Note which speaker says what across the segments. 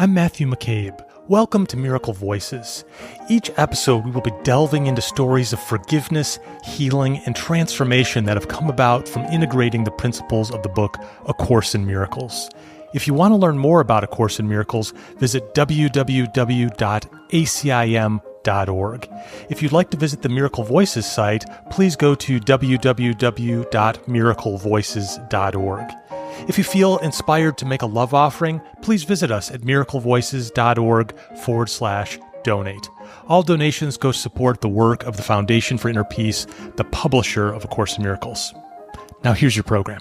Speaker 1: I'm Matthew McCabe. Welcome to Miracle Voices. Each episode, we will be delving into stories of forgiveness, healing, and transformation that have come about from integrating the principles of the book, A Course in Miracles. If you want to learn more about A Course in Miracles, visit www.acim.org. If you'd like to visit the Miracle Voices site, please go to www.miraclevoices.org. If you feel inspired to make a love offering, please visit us at miraclevoices.org/donate. All donations go to support the work of the Foundation for Inner Peace, the publisher of A Course in Miracles. Now here's your program.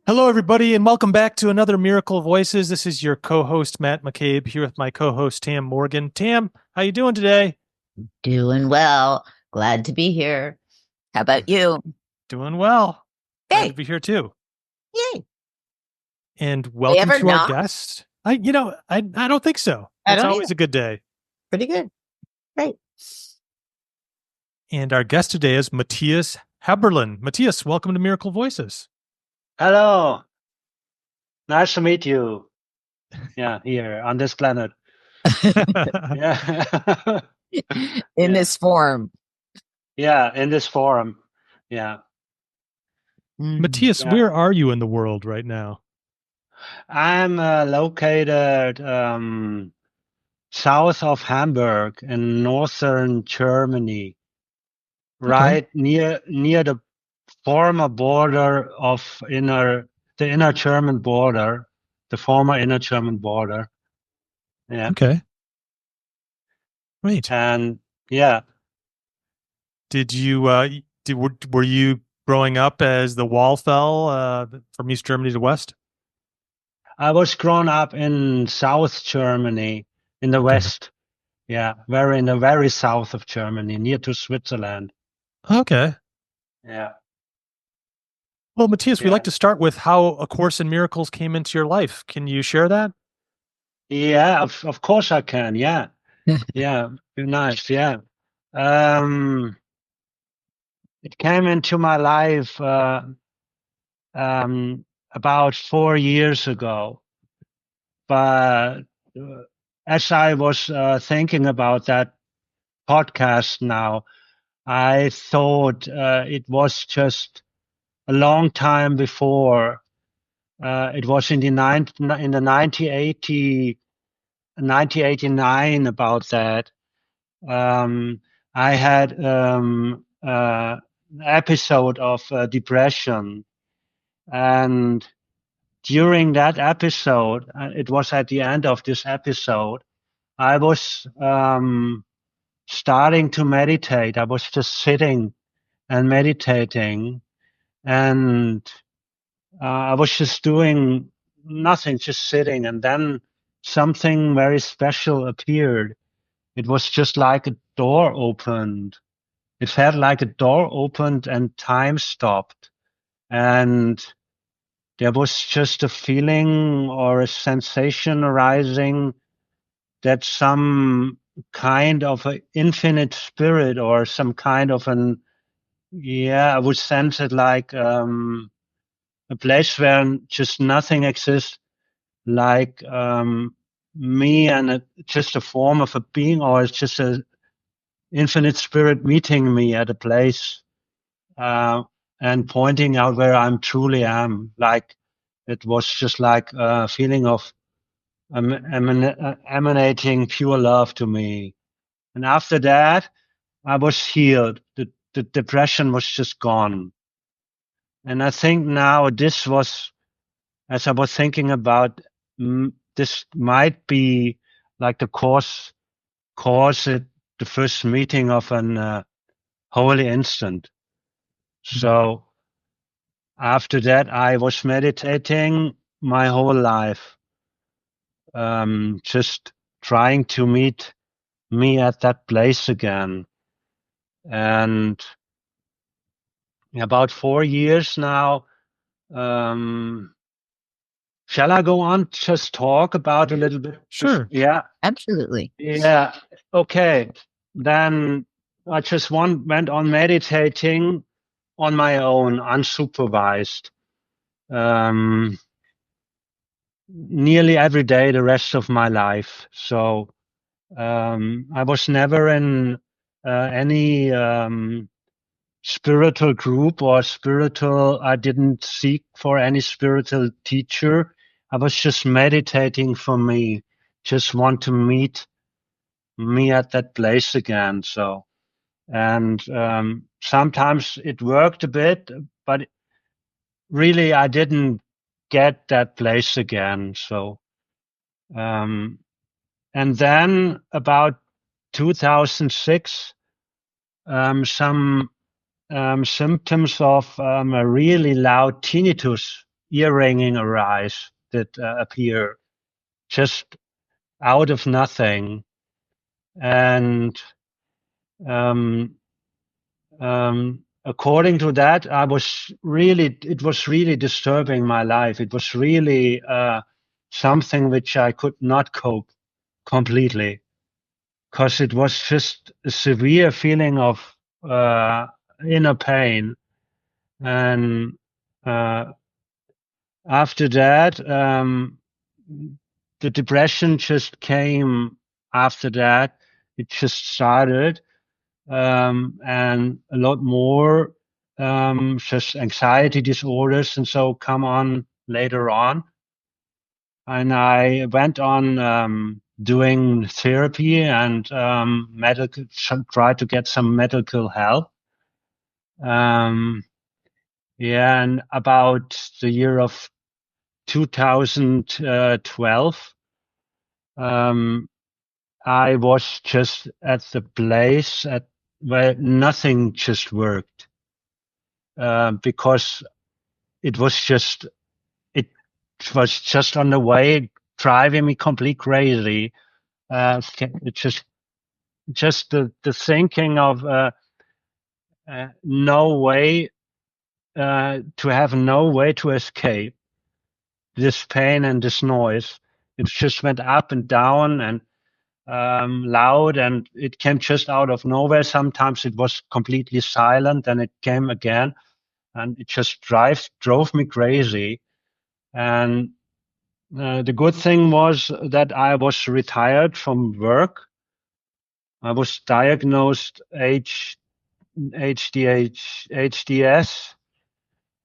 Speaker 1: Hello, everybody, and welcome back to another Miracle Voices. This is your co-host, Matt McCabe, here with my co-host, Tam Morgan. Tam, how you doing today?
Speaker 2: Doing well. Glad to be here. How about you?
Speaker 1: Doing well.
Speaker 2: Hey.
Speaker 1: Glad to be here too.
Speaker 2: Yay.
Speaker 1: And welcome to our guest. I don't think so. It's always a good day.
Speaker 2: Pretty good. Great.
Speaker 1: And our guest today is Matthias Häberlen. Matthias, welcome to Miracle Voices.
Speaker 3: Hello. Nice to meet you. Yeah, here on this planet. Yeah.
Speaker 2: In this form.
Speaker 3: Yeah, in this forum. Yeah.
Speaker 1: Matthias, where are you in the world right now?
Speaker 3: I'm located south of Hamburg in northern Germany, right near the former border of the inner German border, the former inner German border. Yeah.
Speaker 1: Okay. Great.
Speaker 3: And yeah.
Speaker 1: Did you were you growing up as the wall fell from East Germany to West?
Speaker 3: I was grown up in South Germany, in the West. Yeah, in the very south of Germany, near to Switzerland.
Speaker 1: Okay.
Speaker 3: Yeah.
Speaker 1: Well, Matthias, we'd like to start with how A Course in Miracles came into your life. Can you share that?
Speaker 3: Yeah, of course I can. Yeah. Yeah. Nice. Yeah. It came into my life about 4 years ago. But as I was thinking about that podcast now, I thought it was just a long time before. It was in the 1989 about that. I had an episode of depression, and during that episode, it was at the end of this episode, I was starting to meditate. I was just sitting and meditating, and I was just doing nothing, just sitting, and then something very special appeared. It was just like a door opened. It felt like a door opened and time stopped. And there was just a feeling or a sensation arising that some kind of an infinite spirit or some kind of I would sense it like a place where just nothing exists, like me and just a form of a being, or it's just an infinite spirit meeting me at a place and pointing out where I'm truly am. Like it was just like a feeling of emanating pure love to me. And after that, I was healed. The depression was just gone. And I think now this was, as I was thinking about, this might be like the course at the first meeting of an holy instant. So after that, I was meditating my whole life, just trying to meet me at that place again. And about 4 years now, shall I go on, just talk about a little bit?
Speaker 1: Sure.
Speaker 3: Yeah.
Speaker 2: Absolutely.
Speaker 3: Yeah. Okay. Then I just went on meditating on my own, unsupervised. nearly every day the rest of my life. So I was never in any spiritual group or spiritual. I didn't seek for any spiritual teacher. I was just meditating for me. Just want to meet me at that place again. So, and sometimes it worked a bit, but really I didn't get that place again. So, and then about 2006, some symptoms of a really loud tinnitus, ear ringing arise that appear just out of nothing. And according to that, it was really disturbing my life. It was really something which I could not cope completely, because it was just a severe feeling of inner pain. And after that, the depression just came after that. It just started, and a lot more just anxiety disorders and so come on later on. And I went on doing therapy and medical, tried to get some medical help. Yeah, and about the year of 2012, I was just at the place where nothing just worked, because it was just on the way driving me complete crazy. It just the thinking of no way to have no way to escape this pain and this noise. It just went up and down and loud, and it came just out of nowhere. Sometimes it was completely silent, and it came again, and it just drove me crazy. And the good thing was that I was retired from work. I was diagnosed HDS,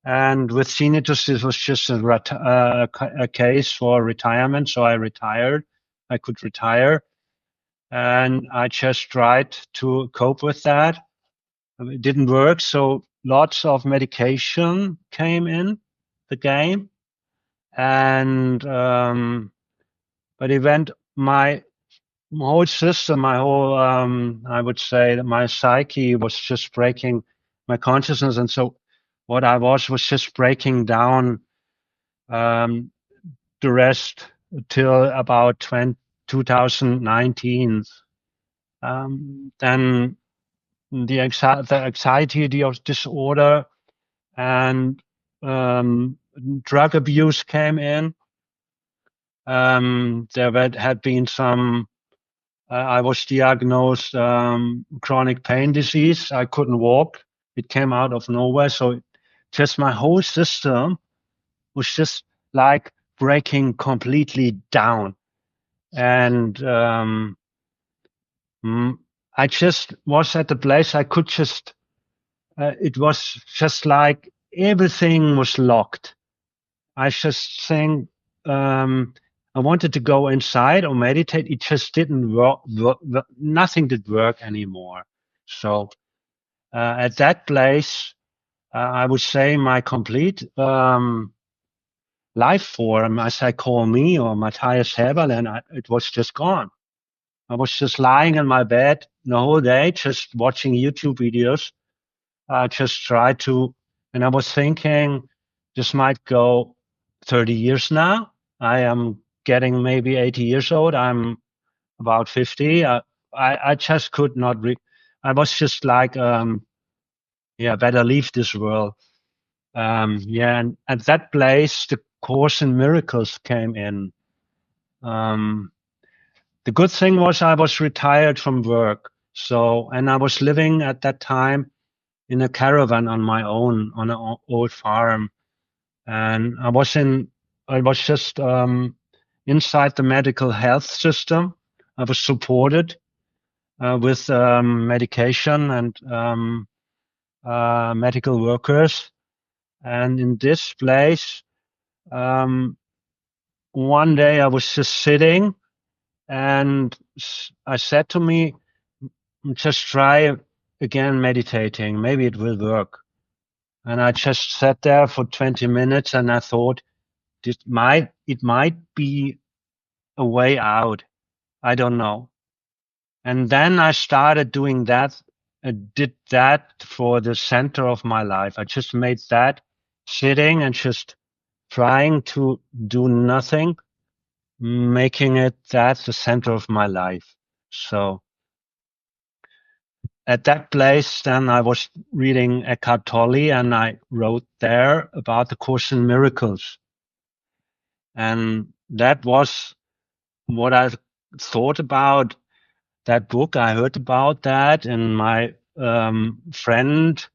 Speaker 3: and with tinnitus, it was just a case for retirement. So I retired. I could retire, and I just tried to cope with that. It didn't work, so lots of medication came in the game, and but my whole system, my whole I would say that my psyche was just breaking, my consciousness, and so what I was just breaking down the rest till about 2019. Then the anxiety disorder and drug abuse came in. There had been some. I was diagnosed chronic pain disease. I couldn't walk. It came out of nowhere. So just my whole system was just like breaking completely down. And I just was at the place I could just, it was just like everything was locked. I just think I wanted to go inside or meditate. It just didn't work. Nothing did work anymore. So at that place, I would say my complete life form, as I call me, or Matthias Häberlen, it was just gone. I was just lying in my bed the whole day, just watching YouTube videos. I just tried to, and I was thinking, this might go 30 years now. I am getting maybe 80 years old. I'm about 50. I just could not I was just like, better leave this world. And at that place, the Course in Miracles came in. The good thing was I was retired from work. So, and I was living at that time in a caravan on my own, on an old farm. And I was just inside the medical health system. I was supported with medication and medical workers. And in this place, one day I was just sitting, and I said to me, just try again meditating. Maybe it will work. And I just sat there for 20 minutes, and I thought, it might be a way out. I don't know. And then I started doing that. I did that for the center of my life. I just made that sitting and just trying to do nothing, making it that the center of my life. So at that place, then I was reading Eckhart Tolle, and I wrote there about the Course in Miracles. And that was what I thought about that book. I heard about that, and my friend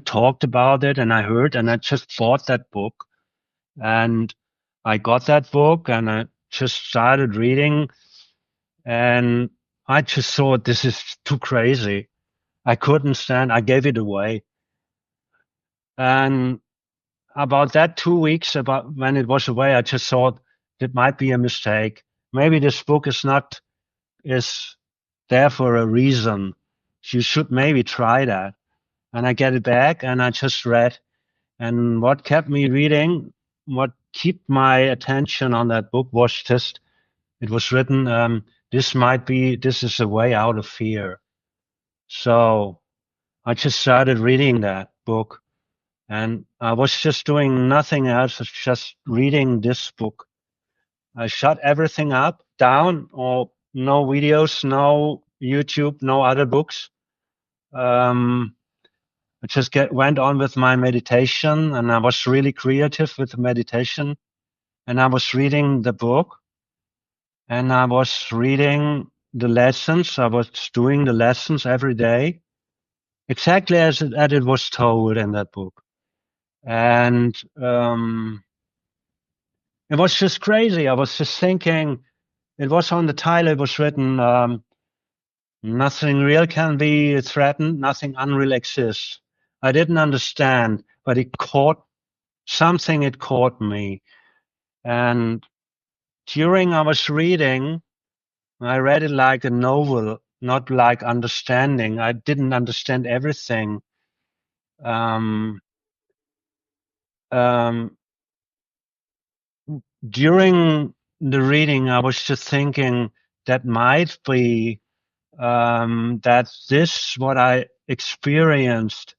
Speaker 3: talked about it, and I heard, and I just bought that book. And I got that book, and I just started reading, and I just thought, this is too crazy. I couldn't stand. I gave it away. And about that 2 weeks, about when it was away, I just thought it might be a mistake. Maybe this book is there for a reason. You should maybe try that. And I get it back, and I just read. And what kept me reading, what kept my attention on that book was just, it was written, this is a way out of fear. So I just started reading that book, and I was just doing nothing else, just reading this book. I shut everything down, or no videos, no YouTube, no other books. I just went on with my meditation, and I was really creative with the meditation. And I was reading the book, and I was reading the lessons. I was doing the lessons every day, exactly as it was told in that book. And it was just crazy. I was just thinking, it was on the title, it was written, nothing real can be threatened, nothing unreal exists. I didn't understand, but it caught me. And during I was reading, I read it like a novel, not like understanding. I didn't understand everything. During the reading, I was just thinking that might be that this, what I experienced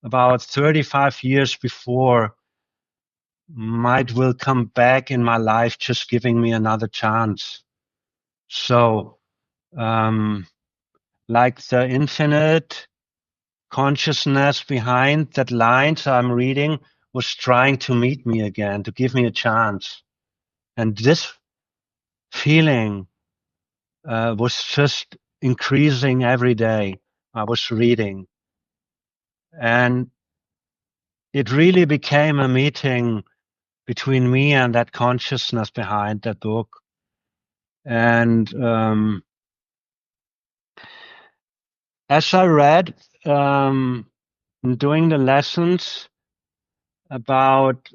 Speaker 3: about 35 years before, will come back in my life, just giving me another chance. So, like the infinite consciousness behind that lines I'm reading was trying to meet me again, to give me a chance. And this feeling was just increasing every day I was reading. And it really became a meeting between me and that consciousness behind that book. And as I read, doing the lessons, about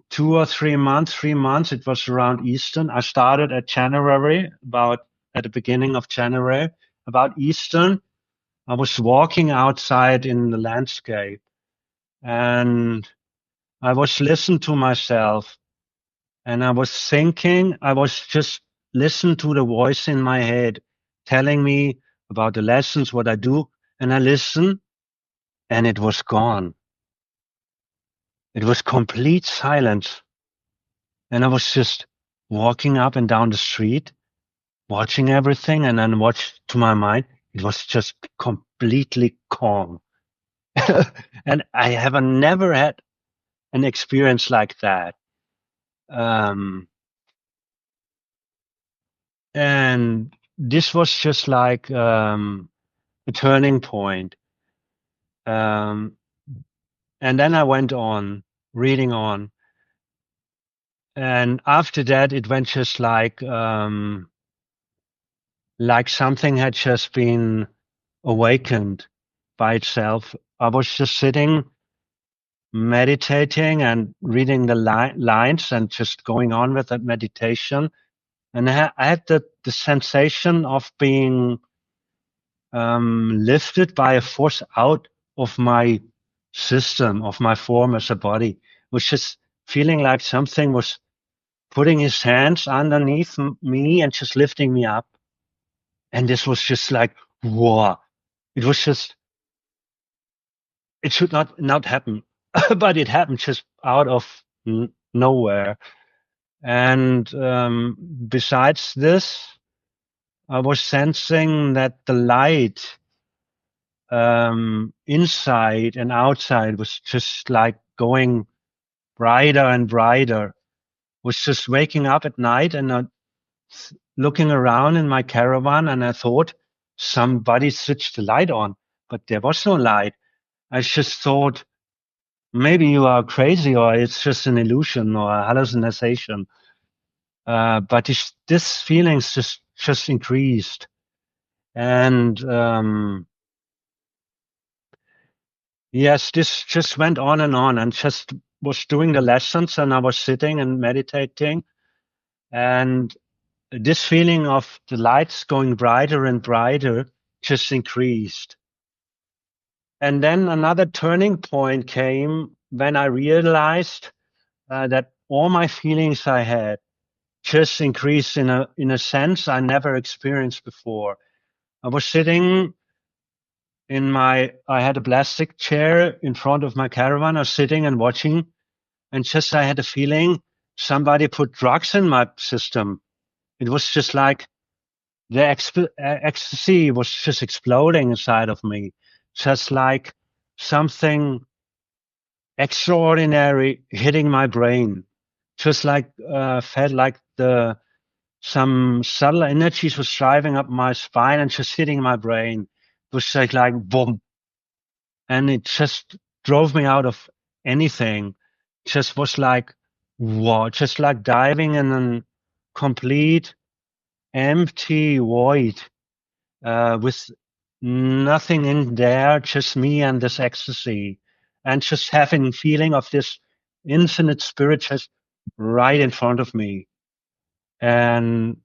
Speaker 3: 2 or 3 months, it was around Easter. I started at the beginning of January, about Easter. I was walking outside in the landscape, and I was listening to myself, and I was thinking, I was just listening to the voice in my head telling me about the lessons, what I do, and I listened, and it was gone. It was complete silence. And I was just walking up and down the street, watching everything, and then to my mind, it was just completely calm. And I have never had an experience like that. And this was just like a turning point. And then I went on, reading on. And after that, it went just like something had just been awakened by itself. I was just sitting, meditating and reading the lines and just going on with that meditation. And I had the sensation of being lifted by a force out of my system, of my form as a body. It was just feeling like something was putting his hands underneath me and just lifting me up. And this was just like, whoa. It was just, it should not happen, but it happened just out of nowhere. And besides this, I was sensing that the light inside and outside was just like going brighter and brighter. Was just waking up at night and looking around in my caravan, and I thought somebody switched the light on, but there was no light. I just thought maybe you are crazy, or it's just an illusion or a hallucination. But this feelings just increased, and yes, this just went on, and just was doing the lessons, and I was sitting and meditating, and this feeling of the lights going brighter and brighter just increased. And then another turning point came when I realized that all my feelings I had just increased in a sense I never experienced before. I was sitting I had a plastic chair in front of my caravan. I was sitting and watching, and just I had a feeling somebody put drugs in my system. It was just like the ecstasy was just exploding inside of me, just like something extraordinary hitting my brain, just like felt like some subtle energies was driving up my spine and just hitting my brain. It was like boom, and it just drove me out of anything. Just was like, wow, just like diving in a complete empty void with nothing in there, just me and this ecstasy, and just having feeling of this infinite spirit just right in front of me. And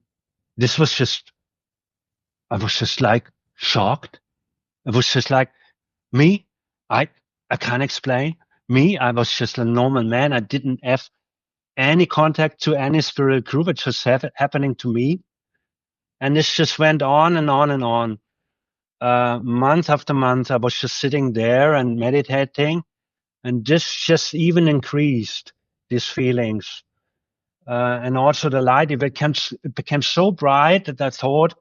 Speaker 3: this was just, I was just like shocked. It was just like me. I can't explain. Me, I was just a normal man. I didn't have any contact to any spiritual group. It just happening to me. And this just went on and on and on. Month after month, I was just sitting there and meditating, and this just even increased these feelings. And also the light, it became so bright that I thought,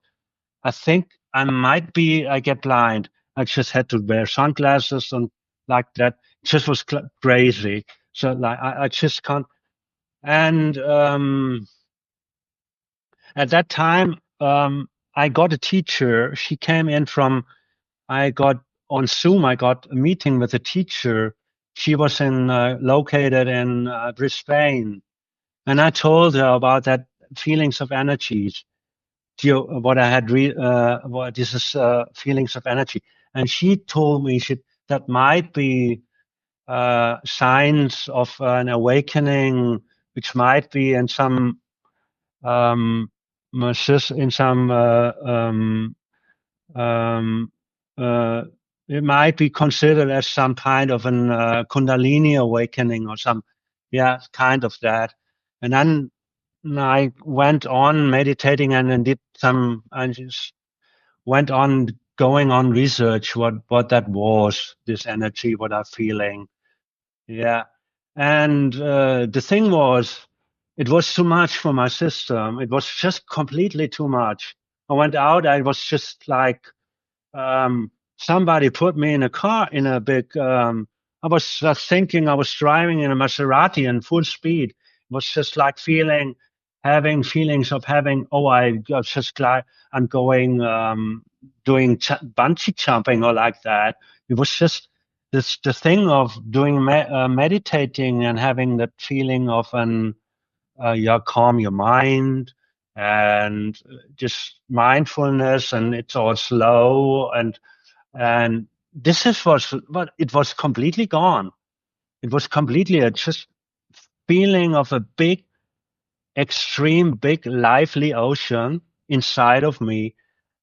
Speaker 3: I think I get blind. I just had to wear sunglasses and like that. It just was crazy. So like, I just can't. And at that time, I got a teacher. She came in on Zoom, I got a meeting with a teacher. She was located in Brisbane. And I told her about that feelings of energies. What I had what this is feelings of energy. And she told me that might be signs of an awakening, which might be in some it might be considered as some kind of an Kundalini awakening or kind of that. And then I went on meditating and just went on going on research what that was, this energy, what I'm feeling. Yeah. And the thing was, it was too much for my system. It was just completely too much. I went out, I was just like, somebody put me in a car in a big, I was just thinking I was driving in a Maserati in full speed. It was just like having feelings of having, I'm going, doing bungee jumping or like that. It was just the thing of doing meditating and having that feeling of calm your mind and just mindfulness, and it's all slow, and but it was completely gone. It was completely a just feeling of a big, extreme, big, lively ocean inside of me,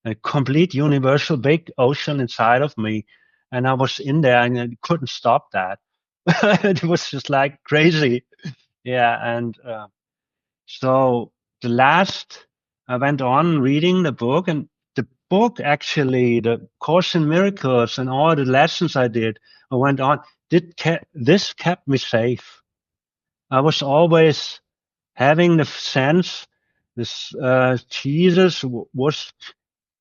Speaker 3: a complete universal big ocean inside of me. And I was in there and I couldn't stop that. It was just like crazy. Yeah. And so I went on reading the book, and the book actually, the Course in Miracles and all the lessons I went on, this kept me safe. I was always having the sense this Jesus was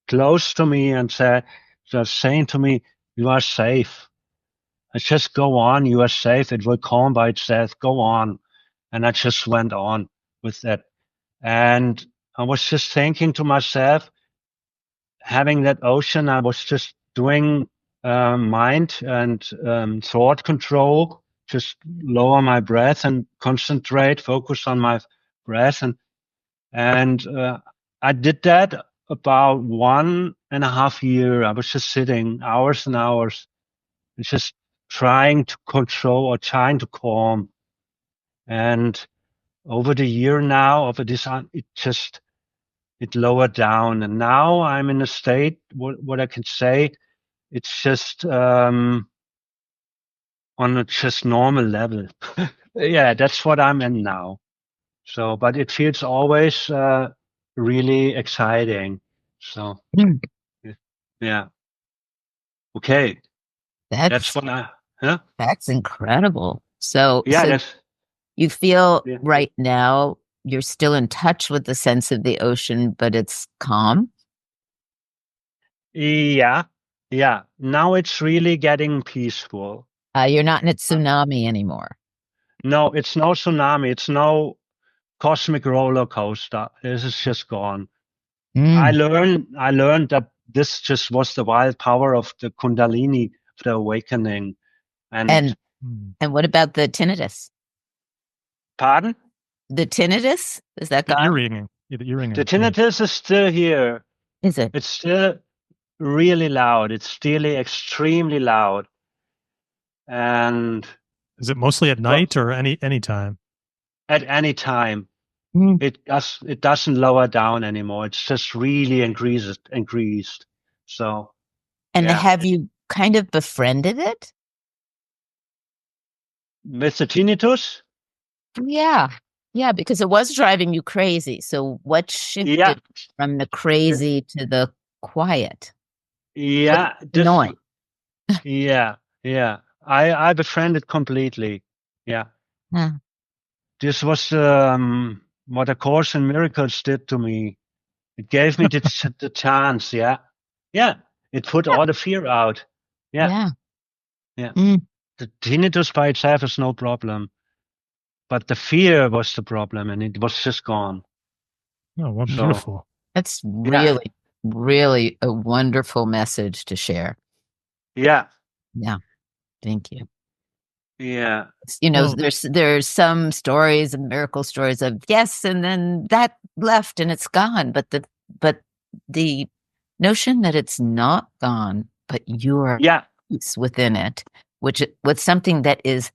Speaker 3: close to me and saying to me, "You are safe. Just go on. You are safe. It will come by itself. Go on." And I just went on with that. And I was just thinking to myself, having that ocean, I was just doing mind and thought control, just lower my breath and concentrate, focus on my breath. And I did that about 1.5 years. I was just sitting hours and hours and just trying to control or trying to calm. And over the year now, over this, it lowered down. And now I'm in a state, what I can say, it's just on a just normal level. Yeah, that's what I'm in now. So, but it feels always really exciting. So,
Speaker 2: Mm.
Speaker 3: yeah. Okay. That's
Speaker 2: That's
Speaker 3: what huh?
Speaker 2: that's incredible. So
Speaker 3: Yeah, that's,
Speaker 2: you feel
Speaker 3: yeah.
Speaker 2: right now you're still in touch with the sense of the ocean, but it's calm.
Speaker 3: Yeah. Yeah. Now it's really getting peaceful.
Speaker 2: You're not in a tsunami anymore.
Speaker 3: No, it's no tsunami. It's no cosmic roller coaster. This is just gone. I
Speaker 2: Mm.
Speaker 3: learned that this just was the wild power of the Kundalini, of the awakening. And
Speaker 2: And what about the tinnitus?
Speaker 3: pardon?
Speaker 2: The tinnitus, is that
Speaker 1: The
Speaker 2: gone?
Speaker 1: ear ringing. Yeah, the ear ringing.
Speaker 3: The tinnitus is still here.
Speaker 2: Is it?
Speaker 3: It's still really loud. It's still extremely loud. And
Speaker 1: Is it mostly at
Speaker 3: well,
Speaker 1: night or any time?
Speaker 3: at any time,
Speaker 2: Mm.
Speaker 3: it doesn't lower down anymore. It's just really increased. So
Speaker 2: And
Speaker 3: yeah.
Speaker 2: have you kind of befriended it?
Speaker 3: With the tinnitus?
Speaker 2: Yeah. Yeah, because it was driving you crazy. So what
Speaker 3: Yeah.
Speaker 2: shifted from the crazy to the quiet?
Speaker 3: Yeah.
Speaker 2: Annoying.
Speaker 3: Yeah. Yeah. I befriended completely. Yeah.
Speaker 2: Huh.
Speaker 3: This was what A Course in Miracles did to me. It gave me the chance. Yeah. Yeah. It put all the fear out. Yeah.
Speaker 2: Yeah.
Speaker 3: Yeah.
Speaker 2: Mm.
Speaker 3: The tinnitus by itself is no problem, but the fear was the problem, and it was just gone.
Speaker 1: Oh, well,
Speaker 3: So
Speaker 1: beautiful.
Speaker 2: That's
Speaker 3: yeah.
Speaker 2: really, really a wonderful message to share.
Speaker 3: Yeah.
Speaker 2: Yeah. Thank you.
Speaker 3: Yeah.
Speaker 1: Well,
Speaker 2: There's some stories and miracle stories of yes, and then that left and it's gone. But the notion that it's not gone, but you're
Speaker 3: Yeah.
Speaker 2: within it, with something that is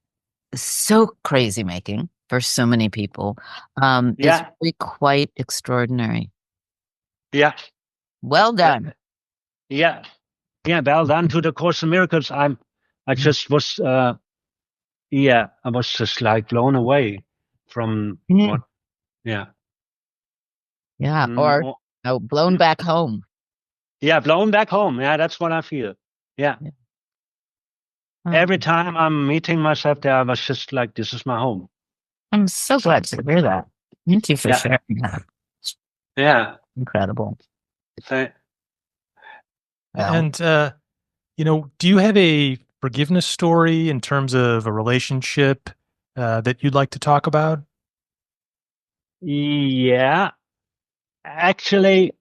Speaker 2: so crazy making for so many people, is
Speaker 3: Yeah.
Speaker 2: really quite extraordinary.
Speaker 3: Yeah.
Speaker 2: Well done.
Speaker 3: Yeah. Yeah. Well done to the Course in Miracles. I just was, yeah, I was just like blown away from
Speaker 2: Mhm.
Speaker 3: what, yeah.
Speaker 2: Yeah. Or blown back home.
Speaker 3: Yeah, blown back home. Yeah, that's what I feel. Yeah.
Speaker 2: Yeah. Oh,
Speaker 3: Every time I'm meeting myself there, I was just like, this is my home.
Speaker 2: I'm so glad to hear that. Thank you for
Speaker 3: Yeah.
Speaker 2: sharing that.
Speaker 3: Yeah.
Speaker 2: Incredible.
Speaker 3: Th-
Speaker 2: Well,
Speaker 1: and do you have a forgiveness story in terms of a relationship that you'd like to talk about?
Speaker 3: yeah. Actually,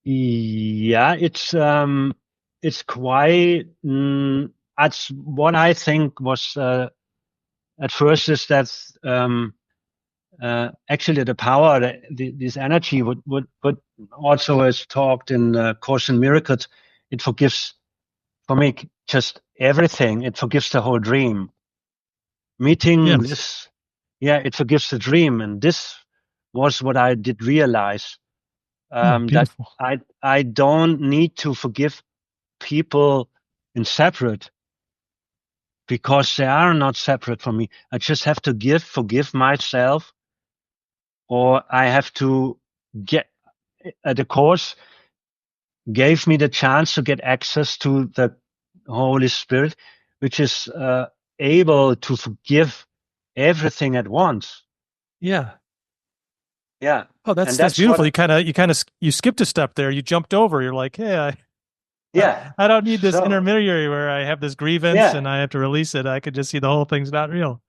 Speaker 3: yeah, it's quite, that's what I think was at first is that actually the power, this energy would also, as talked in Course in Miracles, it forgives for me just everything. It forgives the whole dream. Meeting this, it forgives the dream, and this was what I did realize, that I don't need to forgive people in separate, because they are not separate from me. I just have to forgive myself, or I have to get the Course gave me the chance to get access to the Holy Spirit, which is able to forgive everything at once.
Speaker 1: Yeah.
Speaker 3: Yeah.
Speaker 1: Oh, that's beautiful. You skipped a step there. You jumped over. You're like, hey, I don't need this intermediary where I have this grievance and I have to release it. I could just see the whole thing's not real.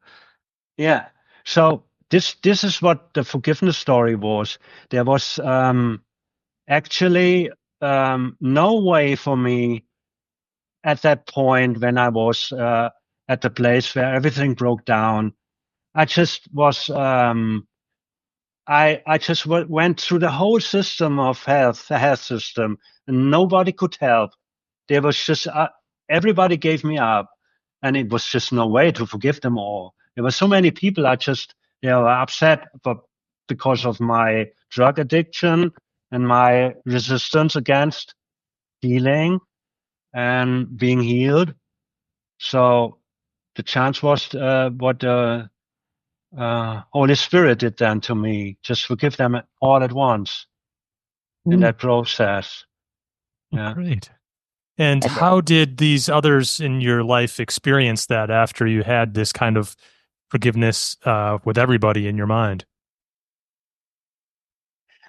Speaker 3: Yeah. So this is what the forgiveness story was. There was actually no way for me at that point when I was at the place where everything broke down. I just was I just went through the whole system of health, the health system, and nobody could help. There was just everybody gave me up, and it was just no way to forgive them all. There were so many people they were upset because of my drug addiction and my resistance against healing and being healed. So the chance was what the Holy Spirit did then to me. Just forgive them all at once in that process. Yeah.
Speaker 1: Great. And how did these others in your life experience that after you had this kind of forgiveness with everybody in your mind?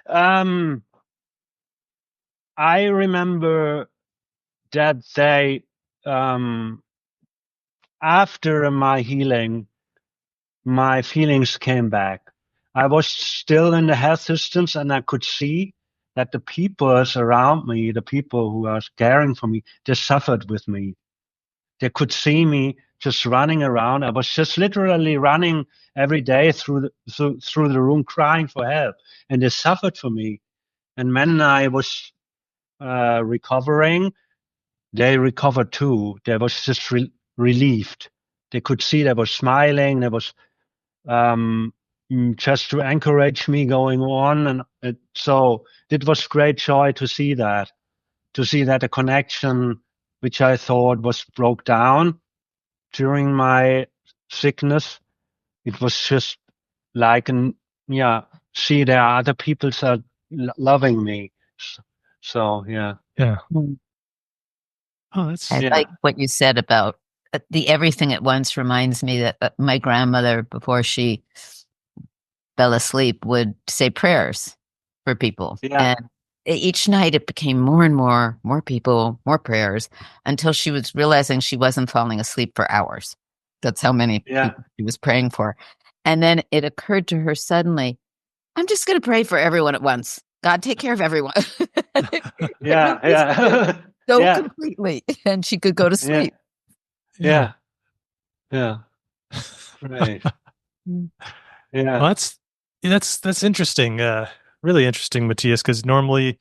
Speaker 3: I remember that they, after my healing, my feelings came back. I was still in the health systems, and I could see that the people around me, the people who are caring for me, they suffered with me. They could see me just running around. I was just literally running every day through the room crying for help, and they suffered for me. And when I was recovering, they recovered too. They was just relieved. They could see they was smiling. They was just to encourage me going on, and so it was great joy to see that a connection which I thought was broke down during my sickness, it was just like see there are other people that are loving me. So yeah.
Speaker 1: Oh, that's.
Speaker 2: I like what you said about the everything at once. Reminds me that my grandmother, before she fell asleep, would say prayers for people.
Speaker 3: Yeah.
Speaker 2: And each night it became more and more people, more prayers, until she was realizing she wasn't falling asleep for hours. That's how many people she was praying for. And then it occurred to her suddenly, I'm just going to pray for everyone at once. God, take care of everyone. Completely. And she could go to sleep.
Speaker 3: Yeah. Right. Yeah.
Speaker 1: Well, that's interesting. Really interesting, Matthias, because normally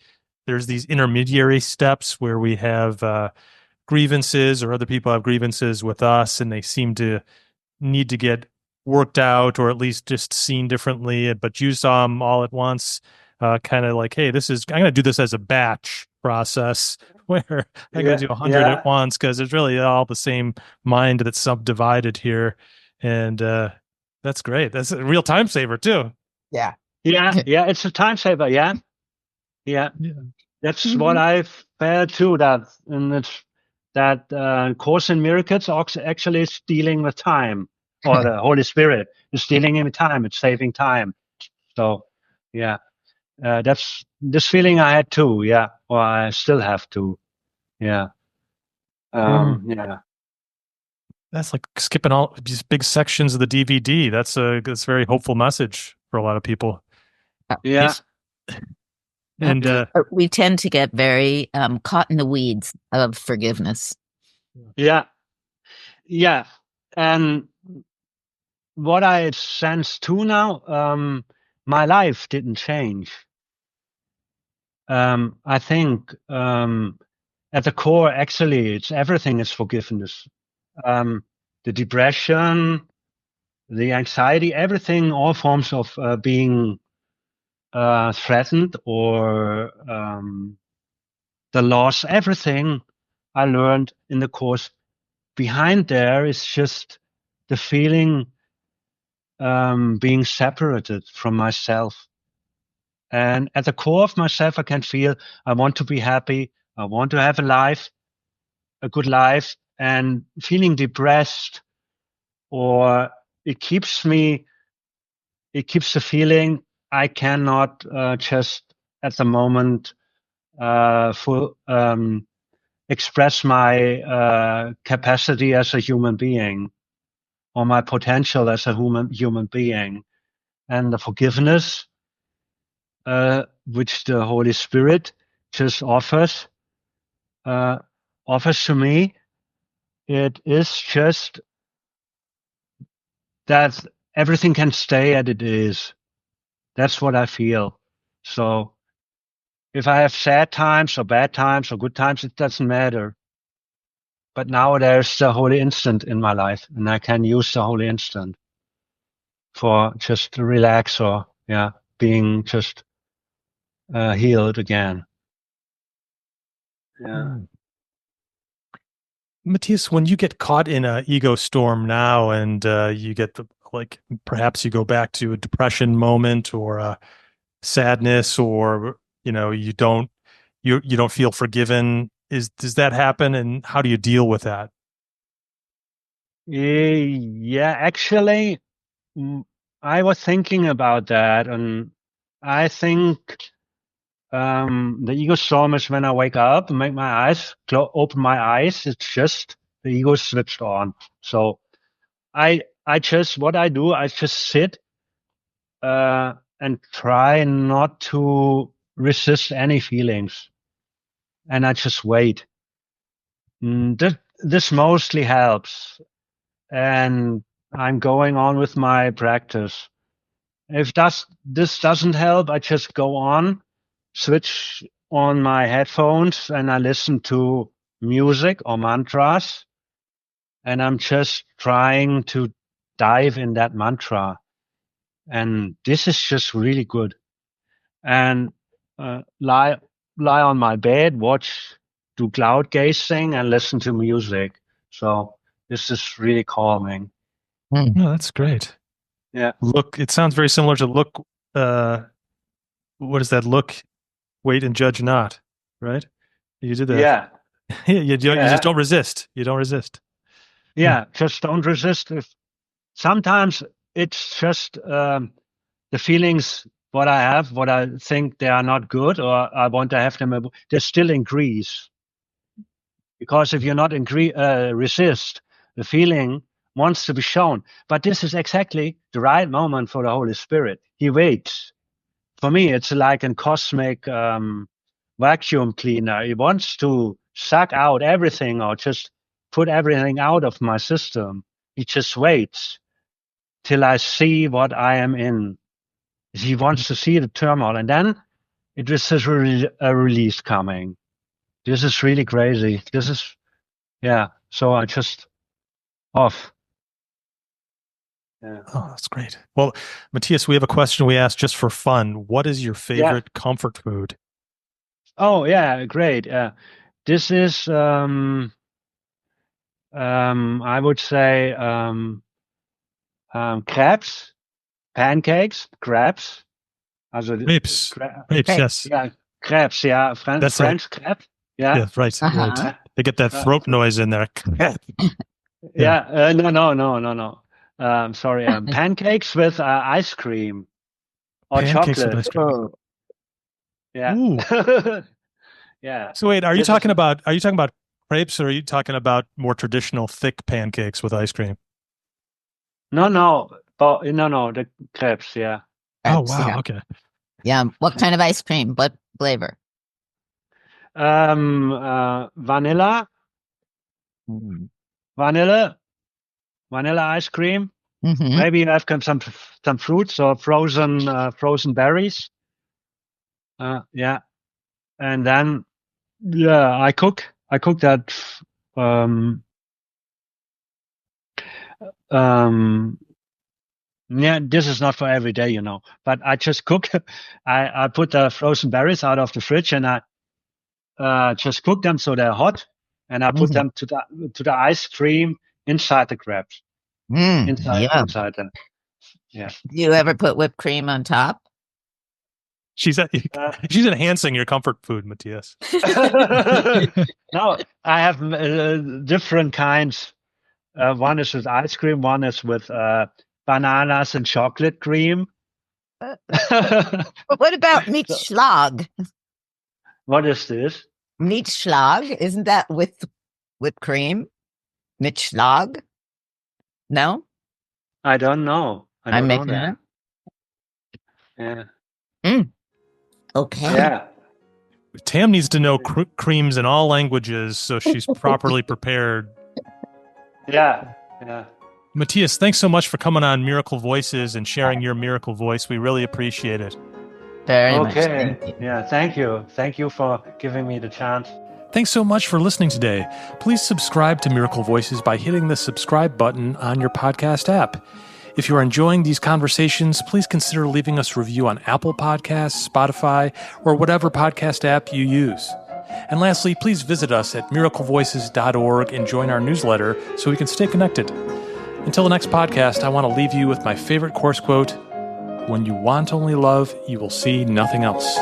Speaker 1: there's these intermediary steps where we have grievances, or other people have grievances with us, and they seem to need to get worked out, or at least just seen differently. But you saw them all at once, kind of like, hey, I'm going to do this as a batch process where I'm going to do 100 at once, because it's really all the same mind that's subdivided here. And that's great. That's a real time saver too.
Speaker 3: Yeah. It's a time saver. Yeah. That's what I felt too. That Course in Miracles actually is dealing with time, or the Holy Spirit is dealing with time. It's saving time. So that's this feeling I had too. Yeah, or I still have to. Yeah.
Speaker 1: That's like skipping all these big sections of the DVD. That's a very hopeful message for a lot of people.
Speaker 3: Yeah.
Speaker 1: And
Speaker 2: we tend to get very caught in the weeds of forgiveness.
Speaker 3: Yeah. Yeah. And what I sense too now, my life didn't change. I think at the core, actually, everything is forgiveness. The depression, the anxiety, everything, all forms of being threatened or the loss, everything I learned in the course. Behind there is just the feeling being separated from myself. And at the core of myself, I can feel I want to be happy. I want to have a good life, and feeling depressed, or it keeps the feeling I cannot just at the moment express my capacity as a human being, or my potential as a human being. And the forgiveness, which the Holy Spirit just offers to me, it is just that everything can stay as it is. That's what I feel. So if I have sad times or bad times or good times, it doesn't matter. But now there's the Holy Instant in my life, and I can use the Holy Instant for just to relax, or being just healed again. Yeah.
Speaker 1: Matthias, when you get caught in an ego storm now, and you get perhaps you go back to a depression moment or a sadness, or you don't feel forgiven, does that happen, and how do you deal with that?
Speaker 3: Yeah, actually, I was thinking about that, and I think the ego storm is when I wake up and make my eyes open my eyes. It's just the ego switched on. So what I do, I just sit and try not to resist any feelings, and I just wait. This mostly helps, and I'm going on with my practice. If this doesn't help, I just go on, switch on my headphones, and I listen to music or mantras, and I'm just trying to dive in that mantra. And this is just really good. And lie on my bed, do cloud gazing, and listen to music. So this is really calming.
Speaker 1: Oh, that's great.
Speaker 3: Yeah.
Speaker 1: Look, it sounds very similar to look. What is that? Look, wait, and judge not. Right? You did that.
Speaker 3: Yeah.
Speaker 1: you just don't resist. You don't resist.
Speaker 3: Yeah, just don't resist. Sometimes it's just the feelings what I have, what I think they are not good, or I want to have them. They still increase, because if you're not resist, the feeling wants to be shown. But this is exactly the right moment for the Holy Spirit. He waits. For me, it's like a cosmic vacuum cleaner. He wants to suck out everything, or just put everything out of my system. He just waits till I see what I am in. He wants to see the turmoil, and then it is a release coming. This is really crazy. So I just off. Yeah.
Speaker 1: Oh, that's great. Well, Matthias, we have a question we asked just for fun. What is your favorite comfort food?
Speaker 3: Oh, yeah, great. This is, I would say, crepes, pancakes, crepes.
Speaker 1: Crepes. Crepes, yes.
Speaker 3: Yeah, crepes, yeah. French crepe. Yeah.
Speaker 1: Yeah, right. Right. They get that throat noise in there.
Speaker 3: Yeah. No. Sorry. Pancakes with ice cream or
Speaker 1: pancakes
Speaker 3: chocolate.
Speaker 1: With ice cream.
Speaker 3: Oh. Yeah.
Speaker 1: Ooh.
Speaker 3: Yeah.
Speaker 1: So wait, are you talking about crepes, or are you talking about more traditional thick pancakes with ice cream?
Speaker 3: No, the crepes, yeah.
Speaker 1: Crepes, wow, yeah. Okay.
Speaker 2: Yeah, what kind of ice cream? What flavor?
Speaker 3: Vanilla. Vanilla, vanilla ice cream.
Speaker 2: Mm-hmm.
Speaker 3: Maybe you have some fruits or frozen berries. Yeah, and then I cook that. Yeah, this is not for every day, but I just cook. I put the frozen berries out of the fridge and I just cook them so they're hot, and I put them to the ice cream inside the crepes. Inside them. Yeah.
Speaker 2: Do you ever put whipped cream on top?
Speaker 1: She's enhancing your comfort food, Matthias.
Speaker 3: No, I have different kinds. One is with ice cream. One is with bananas and chocolate cream.
Speaker 2: But what about Mietschlag?
Speaker 3: What is this?
Speaker 2: Mietschlag, isn't that with whipped cream? Mietschlag? No?
Speaker 3: I don't know.
Speaker 2: I'm making it up.
Speaker 3: Yeah.
Speaker 2: Okay.
Speaker 3: Yeah.
Speaker 1: Tam needs to know creams in all languages so she's properly prepared.
Speaker 3: Yeah.
Speaker 1: Matthias, thanks so much for coming on Miracle Voices and sharing your miracle voice. We really appreciate it.
Speaker 2: Very much.
Speaker 3: Okay. Yeah, thank you. Thank you for giving me the chance.
Speaker 1: Thanks so much for listening today. Please subscribe to Miracle Voices by hitting the subscribe button on your podcast app. If you're enjoying these conversations, please consider leaving us a review on Apple Podcasts, Spotify, or whatever podcast app you use. And lastly, please visit us at miraclevoices.org and join our newsletter so we can stay connected. Until the next podcast, I want to leave you with my favorite course quote: "When you want only love, you will see nothing else."